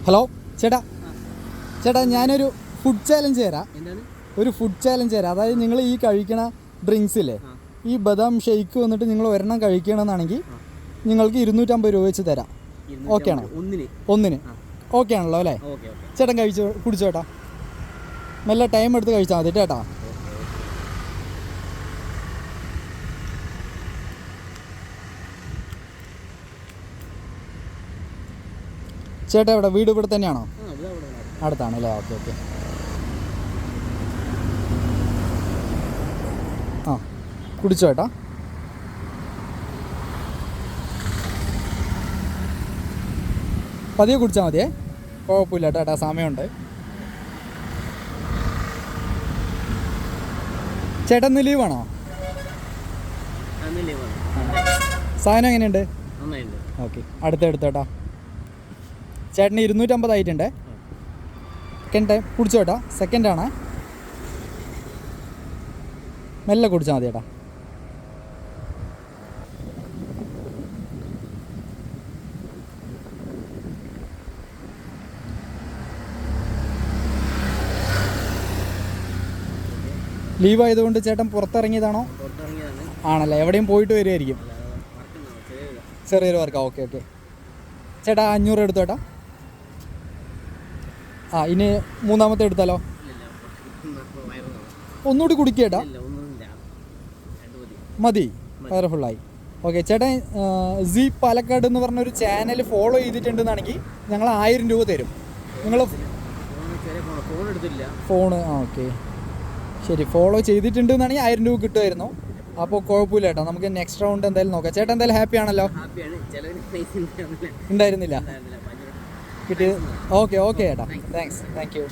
Hello ചേട്ടാ, ചേട്ടാ ഞാനൊരു ഫുഡ് ചാലഞ്ച് തരാം. ഒരു ഫുഡ് ചാലഞ്ച് തരാം. അതായത് നിങ്ങൾ ഈ കഴിക്കണ ഡ്രിങ്ക്സ് ഇല്ലേ, ഈ ബദാം ഷെയ്ക്ക് വന്നിട്ട് നിങ്ങൾ ഒരെണ്ണം കഴിക്കണമെന്നാണെങ്കിൽ നിങ്ങൾക്ക് 250 രൂപ വെച്ച് തരാം. ഓക്കെ ആണോ? ഒന്നിന് ഓക്കെ ആണല്ലോ അല്ലേ? ചേട്ടൻ കുടിച്ചോ ചേട്ടാ. മെല്ലെ ടൈം എടുത്ത് കഴിച്ചാൽ മതി ചേട്ടാ. ചേട്ടാ ഇവിടെ വീട് ഇവിടെ തന്നെയാണോ? അടുത്താണല്ലേ? Okay okay. ആ കുടിച്ചോ ചേട്ടാ. പതിയെ കുടിച്ചാൽ മതിയേ, കുഴപ്പമില്ല ചേട്ടാ, സമയമുണ്ട്. ചേട്ടൻ ഇന്ന് ലീവാണോ? സാധനം എങ്ങനെയുണ്ട്? ഓക്കെ, അടുത്തേട്ടാ. ചേട്ടന് 250 ആയിട്ടുണ്ട്. സെക്കൻഡ് ടൈം കുടിച്ചോ ചേട്ടാ, സെക്കൻഡാണ്. മെല്ലെ കുടിച്ചാൽ മതി ചേട്ടാ. ലീവ് ആയതുകൊണ്ട് ചേട്ടൻ പുറത്തിറങ്ങിയതാണോ? ആണല്ലേ? എവിടെയും പോയിട്ട് വരുമായിരിക്കും. ചെറിയൊരു വർക്കാ. ഓക്കെ ഓക്കെ ചേട്ടാ, 500 എടുത്തു ചേട്ടാ. ആ ഇനി മൂന്നാമത്തെ എടുത്താലോ? ഒന്നുകൂടി കുടിക്കേട്ടാ, മതി, വയറ് ഫുള്ളായി. ഓക്കെ ചേട്ടൻ സി പാലക്കാട് എന്ന് പറഞ്ഞൊരു ചാനൽ ഫോളോ ചെയ്തിട്ടുണ്ടെന്നാണെങ്കിൽ ഞങ്ങൾ 1000 രൂപ തരും. നിങ്ങൾ ഫോണ് ഓക്കെ ശരി, ഫോളോ ചെയ്തിട്ടുണ്ടെന്നാണെങ്കിൽ 1000 രൂപ കിട്ടുമായിരുന്നു. അപ്പോൾ കുഴപ്പമില്ല ചേട്ടാ, നമുക്ക് നെക്സ്റ്റ് റൗണ്ട് എന്തായാലും നോക്കാം. ചേട്ടൻ എന്തായാലും ഹാപ്പി ആണല്ലോ? ഉണ്ടായിരുന്നില്ല കിട്ടിയത്? ഓക്കെ ഓക്കെ ചേട്ടാ, താങ്ക് യു.